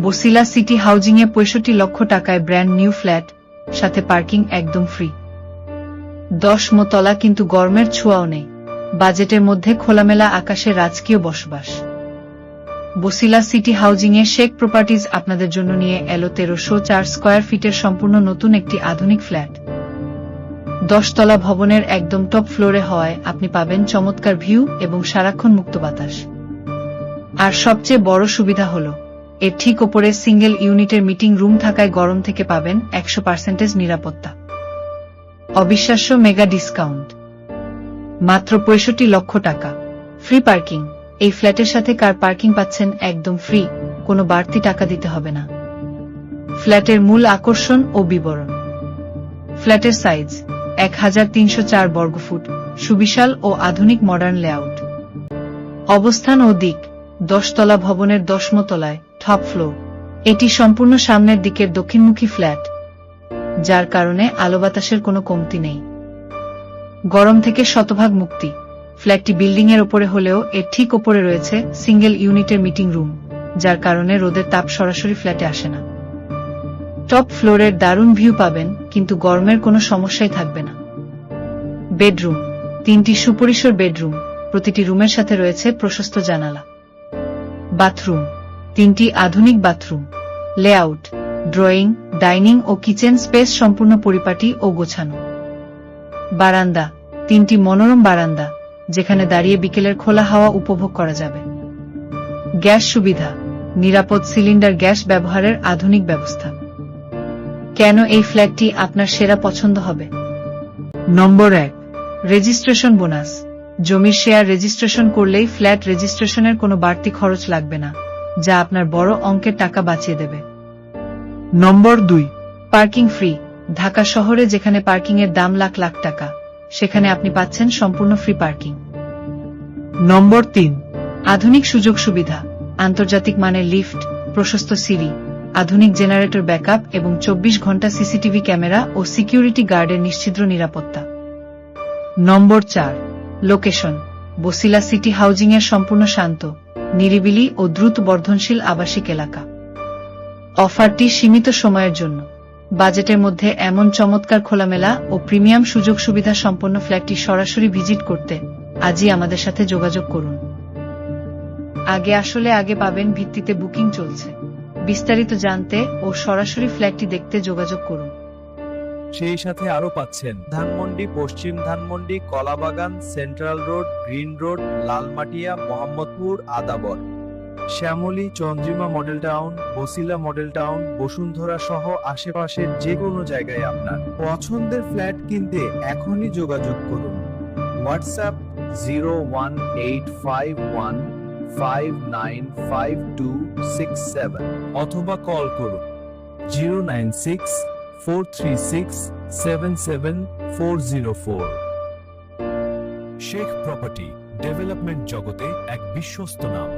Basila city হাউজিংয়ে ৬৫ লক্ষ টাকায় brand new flat, সাথে পার্কিং একদম ফ্রি। ১০ তলা, কিন্তু গরমের ছোঁয়াও নেই। বাজেটের মধ্যে খোলামেলা আকাশে রাজকীয় বসবাস। বসিলা সিটি হাউজিংয়ে শেখ প্রপার্টিজ আপনাদের জন্য নিয়ে এলো ১৩০৪ স্কয়ার ফিটের সম্পূর্ণ নতুন একটি আধুনিক ফ্ল্যাট। ১০ তলা ভবনের একদম টপ ফ্লোরে হওয়ায় আপনি পাবেন চমৎকার ভিউ এবং সারাক্ষণ মুক্ত বাতাস। আর সবচেয়ে বড় সুবিধা হল, এর ঠিক ওপরে সিঙ্গেল ইউনিটের মিটিং রুম থাকায় গরম থেকে পাবেন ১০০% নিরাপত্তা। অবিশ্বাস্য মেগা ডিসকাউন্ট, মাত্র ৬৫ লক্ষ টাকা। ফ্রি পার্কিং, এই ফ্ল্যাটের সাথে কার পার্কিং পাচ্ছেন একদম ফ্রি, কোনো বাড়তি টাকা দিতে হবে না। ফ্ল্যাটের মূল আকর্ষণ ও বিবরণ। ফ্ল্যাটের সাইজ ১৩০৪ বর্গফুট, সুবিশাল ও আধুনিক মডার্ন লেআউট। অবস্থান ও দিক: ১০ তলা ভবনের ১০ম তলায়, টপ ফ্লোর। এটি সম্পূর্ণ সামনের দিকের দক্ষিণমুখী ফ্ল্যাট, যার কারণে আলো বাতাসের কোনো কমতি নেই। গরম থেকে শতভাগ মুক্তি। ফ্ল্যাটটি বিল্ডিং এর ওপরে হলেও এর ঠিক ওপরে রয়েছে সিঙ্গেল ইউনিটের মিটিং রুম, যার কারণে রোদের তাপ সরাসরি ফ্ল্যাটে আসে না। টপ ফ্লোরের দারুণ ভিউ পাবেন, কিন্তু গরমের কোনো সমস্যাই থাকবে না। বেডরুম: ৩টি সুপরিসর বেডরুম, প্রতিটি রুমের সাথে রয়েছে প্রশস্ত জানালা। বাথরুম: ৩টি আধুনিক বাথরুম। লেআউট: ড্রয়িং, ডাইনিং ও কিচেন স্পেস সম্পূর্ণ পরিপাটি ও গোছানো। বারান্দা: ৩টি মনোরম বারান্দা, যেখানে দাঁড়িয়ে বিকেলের খোলা হাওয়া উপভোগ করা যাবে। গ্যাস সুবিধা: নিরাপদ সিলিন্ডার গ্যাস ব্যবহারের আধুনিক ব্যবস্থা। কেন এই ফ্ল্যাটটি আপনার সেরা পছন্দ হবে? নম্বর ১, রেজিস্ট্রেশন বোনাস। জমির শেয়ার রেজিস্ট্রেশন করলেই ফ্ল্যাট রেজিস্ট্রেশনের কোনো বাড়তি খরচ লাগবে না, যা আপনার বড় অঙ্কের টাকা বাঁচিয়ে দেবে। নম্বর ২, পার্কিং ফ্রি। ঢাকা শহরে যেখানে পার্কিংয়ের দাম লাখ লাখ টাকা, সেখানে আপনি পাচ্ছেন সম্পূর্ণ ফ্রি পার্কিং। নম্বর ৩, আধুনিক সুযোগ সুবিধা। আন্তর্জাতিক মানের লিফট, প্রশস্ত সিঁড়ি, আধুনিক জেনারেটর ব্যাকআপ এবং ২৪ ঘন্টা সিসিটিভি ক্যামেরা ও সিকিউরিটি গার্ডের নিশ্ছিদ্র নিরাপত্তা। নম্বর ৪, লোকেশন। বসিলা সিটি হাউজিংয়ের সম্পূর্ণ শান্ত, নিরিবিলি ও দ্রুত বর্ধনশীল আবাসিক এলাকা। অফারটি সীমিত সময়ের জন্য। বাজেটের মধ্যে এমন চমৎকার খোলামেলা ও প্রিমিয়াম সুযোগ সুবিধা সম্পন্ন ফ্ল্যাটটি সরাসরি ভিজিট করতে আজই আমাদের সাথে যোগাযোগ করুন। আগে পাবেন ভিত্তিতে বুকিং চলছে। বিস্তারিত জানতে ও সরাসরি ফ্ল্যাটটি দেখতে যোগাযোগ করুন। সেই সাথে আরো পাচ্ছেন ধানমন্ডি, পশ্চিম Dhanmondi, Kalabagan, central road, green road, Lalmatia, Mohammadpur, Adabor, Shyamoli, Chandrima model town, Basila model town, Bashundhara সহ আশেপাশের যে কোনো জায়গায় আপনার পছন্দের ফ্ল্যাট কিনতে এখনই যোগাযোগ করুন। হোয়াটসঅ্যাপ 01851595267 অথবা কল করুন 09643677404। শেখ প্রপার্টি ডেভেলপমেন্ট জগতে এক বিশ্বস্ত নাম।